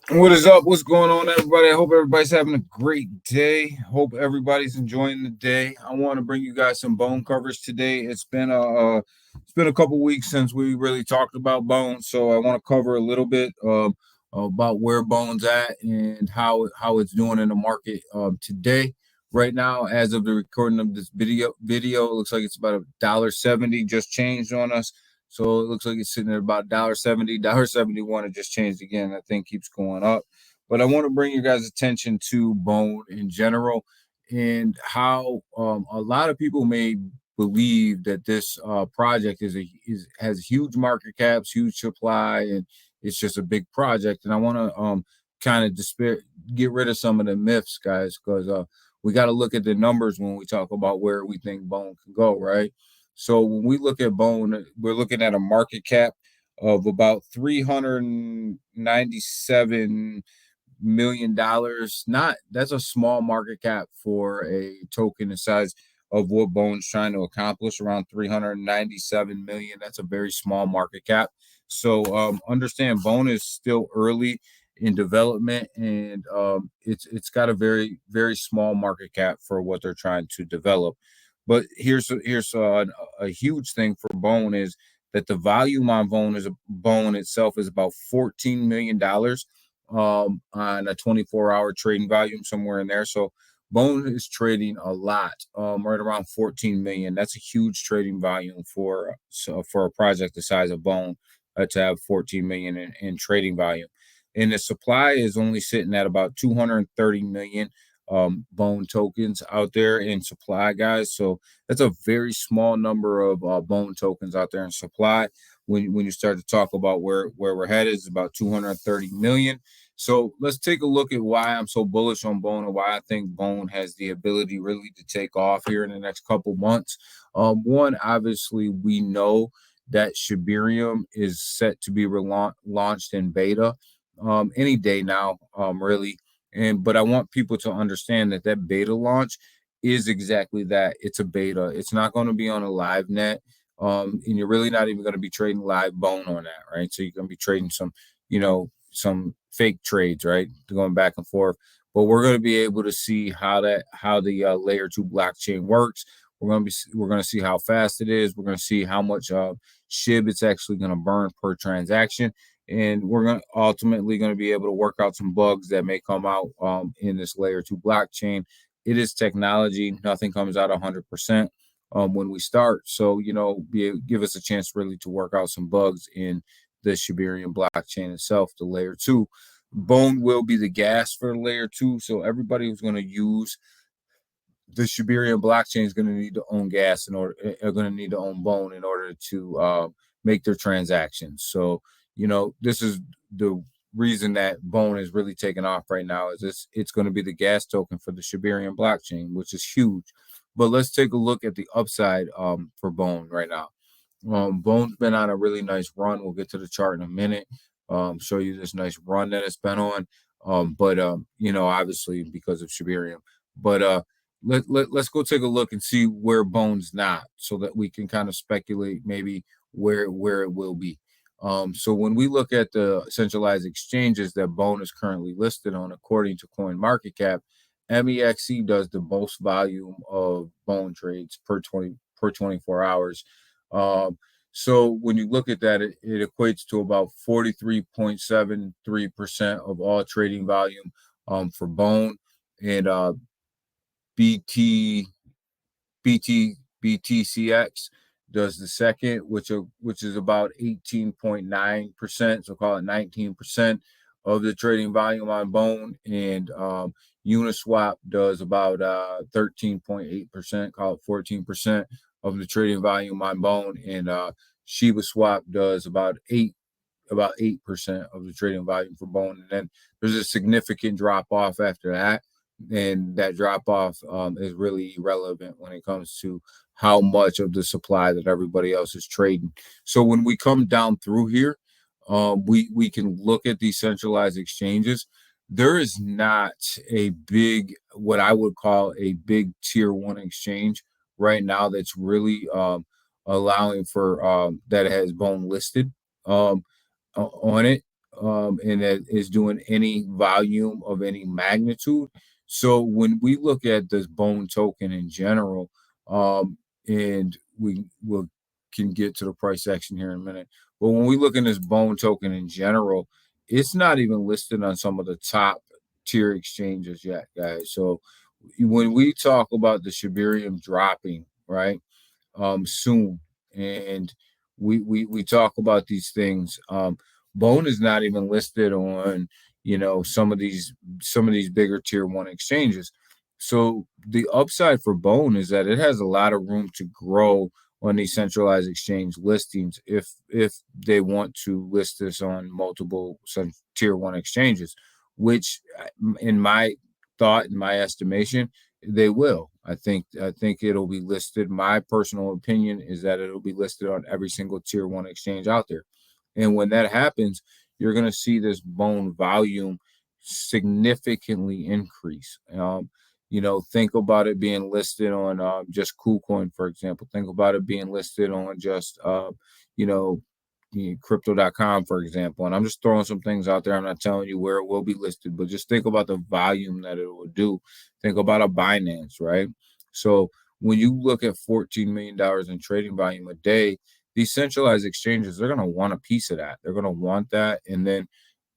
What is up? What's going on, everybody? I hope everybody's having a great day. Hope everybody's enjoying the day. I want to bring you guys some bone coverage today. It's been a couple weeks since we really talked about bones, so I want to cover a little bit about where bones at and how it's doing in the market today. Right now, as of the recording of this video, it looks like it's about $1.70 just changed on us. So it looks like it's sitting at about $1.70, $1.71. It just changed again. That thing keeps going up. But I want to bring you guys' attention to bone in general and how a lot of people may believe that this project has huge market caps, huge supply, and it's just a big project. And I want to kind of get rid of some of the myths, guys, because we got to look at the numbers when we talk about where we think bone can go, right? So when we look at bone, we're looking at a market cap of about $397 million. Not That's a small market cap for a token the size of what Bone's trying to accomplish, around 397 million. That's a very small market cap. So understand Bone is still early in development, and it's got a very small market cap for what they're trying to develop. But here's a huge thing for Bone is that the volume on Bone itself is about $14 million on a 24-hour trading volume, somewhere in there. So Bone is trading a lot, right around 14 million. That's a huge trading volume for a project the size of Bone, to have 14 million in trading volume. And the supply is only sitting at about 230 million Bone tokens out there in supply, guys. So that's a very small number of Bone tokens out there in supply. When you start to talk about where we're headed, is about 230 million. So let's take a look at why I'm so bullish on Bone and why I think Bone has the ability really to take off here in the next couple months. One, obviously, we know that Shibarium is set to be launched in beta any day now, really. But I want people to understand that beta launch is exactly that. It's a beta. It's not going to be on a live net. And you're really not even going to be trading live Bone on that, right? So you're going to be trading some fake trades, right? Going back and forth. But we're going to be able to see how the layer two blockchain works. We're going to see how fast it is. We're going to see how much SHIB it's actually going to burn per transaction, and we're going to ultimately going to be able to work out some bugs that may come out in this layer two blockchain. It is technology. Nothing comes out 100% when we start. So, give us a chance really to work out some bugs in the Shibarium blockchain itself, the layer two. Bone will be the gas for layer two. So everybody who's going to use the Shibarium blockchain is going to need to own gas are going to need to own Bone in order to make their transactions. So, this is the reason that Bone is really taking off right now. It's going to be the gas token for the Shibarium blockchain, which is huge. But let's take a look at the upside for Bone right now. Bone's been on a really nice run. We'll get to the chart in a minute. Show you this nice run that it's been on. But obviously because of Shibarium. But let's go take a look and see where Bone's not, so that we can kind of speculate maybe where it will be. So when we look at the centralized exchanges that Bone is currently listed on, according to CoinMarketCap, MEXC does the most volume of Bone trades per 24 hours. So when you look at that, it equates to about 43.73% of all trading volume for Bone, and BT BTCX does the second, which is about 18.9%. So call it 19% of the trading volume on Bone, and Uniswap does about 13.8%, call it 14% of the trading volume on Bone, and Shiba Swap does about 8% of the trading volume for Bone. And then there's a significant drop off after that, and that drop off is really irrelevant when it comes to how much of the supply that everybody else is trading. So when we come down through here, we can look at these centralized exchanges. There is not a big, what I would call a big tier one exchange right now that's really allowing for that has Bone listed on it. and that is doing any volume of any magnitude. So when we look at this bone token in general, and we will can get to the price action here in a minute, but when we look in this bone token in general, it's not even listed on some of the top tier exchanges yet, guys. So when we talk about the Shibarium dropping, right, soon, and we talk about these things. Bone is not even listed on some of these bigger tier one exchanges. So the upside for Bone is that it has a lot of room to grow on these centralized exchange listings if they want to list this on multiple some tier one exchanges, which in my thought, in my estimation, they will. I think it'll be listed. My personal opinion is that it'll be listed on every single tier one exchange out there. And when that happens, you're going to see this bone volume significantly increase. Think about it being listed on just KuCoin, for example. Think about it being listed on just, you know, crypto.com, for example. And I'm just throwing some things out there. I'm not telling you where it will be listed, but just think about the volume that it will do. Think about a Binance, right? So when you look at $14 million in trading volume a day, these centralized exchanges, they're going to want a piece of that. They're going to want that. And then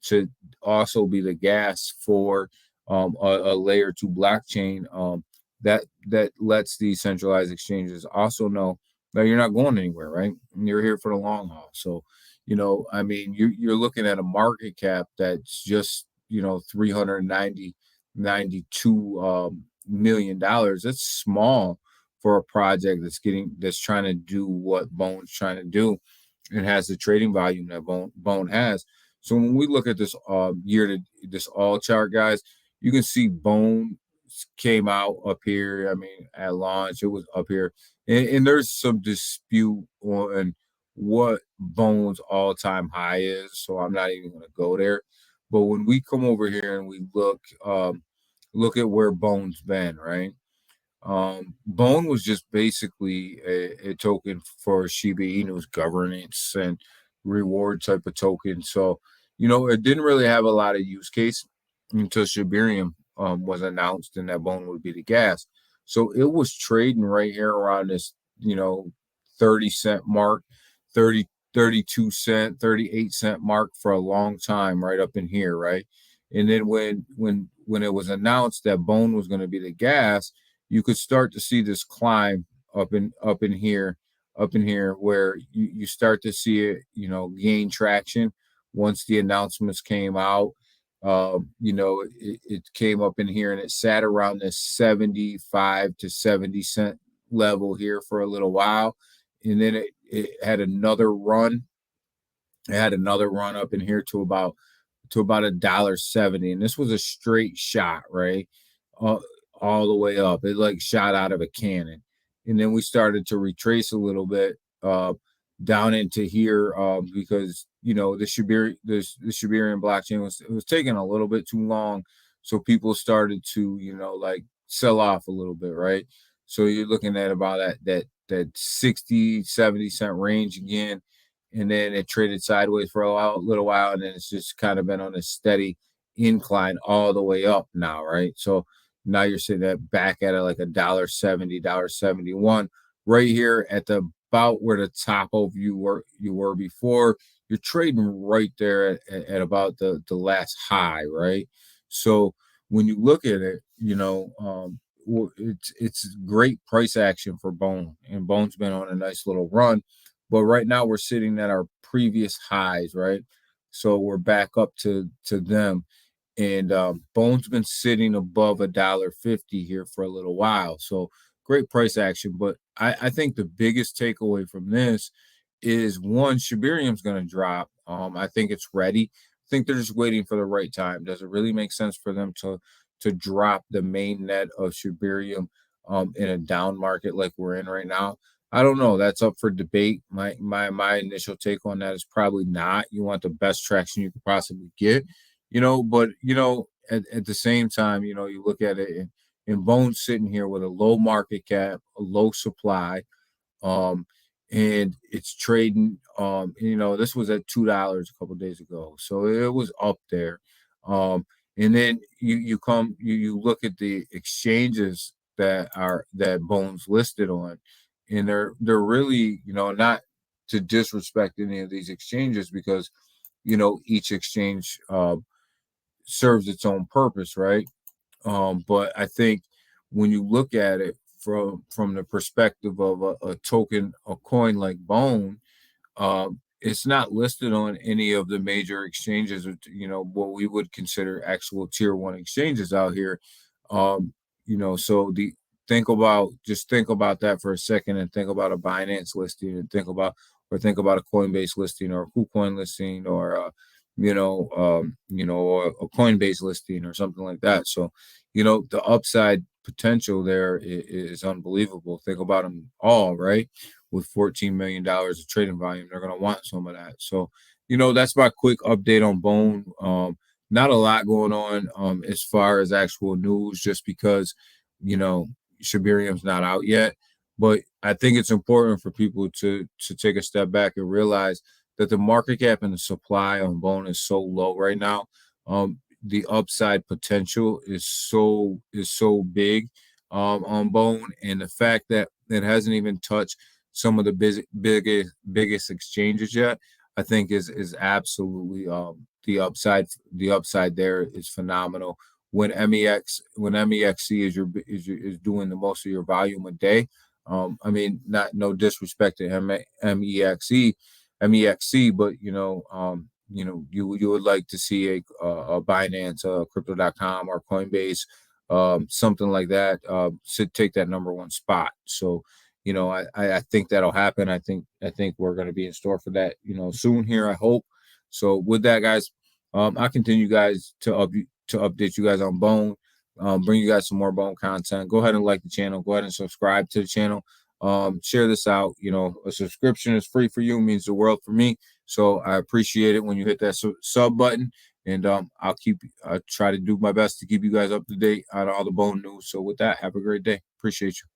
to also be the gas for a layer two blockchain that lets these centralized exchanges also know that you're not going anywhere, right? You're here for the long haul. So, I mean, you're looking at a market cap that's just 392 million dollars. That's small for a project that's trying to do what Bone's trying to do and has the trading volume that Bone has. So when we look at this this all chart, guys, you can see Bone came out up here. I mean, at launch, it was up here, and there's some dispute on what Bone's all-time high is. So I'm not even going to go there. But when we come over here and we look at where Bone's been, right? Bone was just basically a token for Shiba Inu's governance and reward type of token. So, it didn't really have a lot of use case until Shibarium was announced and that Bone would be the gas. So it was trading right here around this, 30 cent mark, 30, 32 cent, 38 cent mark for a long time, right up in here, right? And then when it was announced that Bone was going to be the gas, you could start to see this climb up in here where you start to see it, gain traction once the announcements came out. It came up in here and it sat around this 75 to 70 cent level here for a little while. And then it had another run. It had another run up in here to about $1.70, and this was a straight shot, right? Uh, all the way up. It like shot out of a cannon. And then we started to retrace a little bit down into here because the Shibarium blockchain was taking a little bit too long. So people started to, like sell off a little bit, right? So you're looking at about that 60, 70 cent range again, and then it traded sideways for a little while, and then it's just kind of been on a steady incline all the way up now, right? So now you're sitting back at it like $1.70, $1.71, right here at the about where the top of you were before. You're trading right there at about the last high, right? So when you look at it, it's great price action for Bone, and Bone's been on a nice little run. But right now we're sitting at our previous highs, right? So we're back up to them, and Bone's been sitting above $1.50 here for a little while. So great price action. But I think the biggest takeaway from this is one, Shibarium's going to drop. I think it's ready. I think they're just waiting for the right time. Does it really make sense for them to drop the main net of Shibarium in a down market like we're in right now? I don't know. That's up for debate. My initial take on that is probably not. You want the best traction you could possibly get, but at the same time, you look at it and Bone's sitting here with a low market cap, a low supply, um, and it's trading. This was at $2 a couple days ago, so it was up there. And then you look at the exchanges that Bones listed on, and they're really, not to disrespect any of these exchanges, because each exchange serves its own purpose, right? But I think when you look at it from the perspective of a token, a coin like Bone, it's not listed on any of the major exchanges, what we would consider actual tier one exchanges out here. Um, so the think about that for a second, and think about a Binance listing, and think about a Coinbase listing, or a KuCoin listing, or or a Coinbase listing, or something like that. So, the upside potential there is unbelievable. Think about them all, right? With $14 million of trading volume, they're going to want some of that. So, that's my quick update on Bone. Not a lot going on as far as actual news, just because, you know, Shibarium's not out yet. But I think it's important for people to take a step back and realize that the market cap and the supply on Bone is so low right now. The upside potential is so big on Bone, and the fact that it hasn't even touched some of the biggest exchanges yet, I think is absolutely the upside there is phenomenal. When MEXC is doing the most of your volume a day, I mean, not no disrespect to MEXC, but you would like to see a Binance, Crypto.com, or Coinbase, something like that, take that number one spot. So, I think that'll happen. I think we're going to be in store for that, soon here, I hope. So with that, guys, I'll continue guys to update you guys on Bone, bring you guys some more Bone content. Go ahead and like the channel. Go ahead and subscribe to the channel. Share this out. A subscription is free for you, means the world for me. So I appreciate it when you hit that sub button, and I'll try to do my best to keep you guys up to date on all the Bone news. So with that, have a great day. Appreciate you.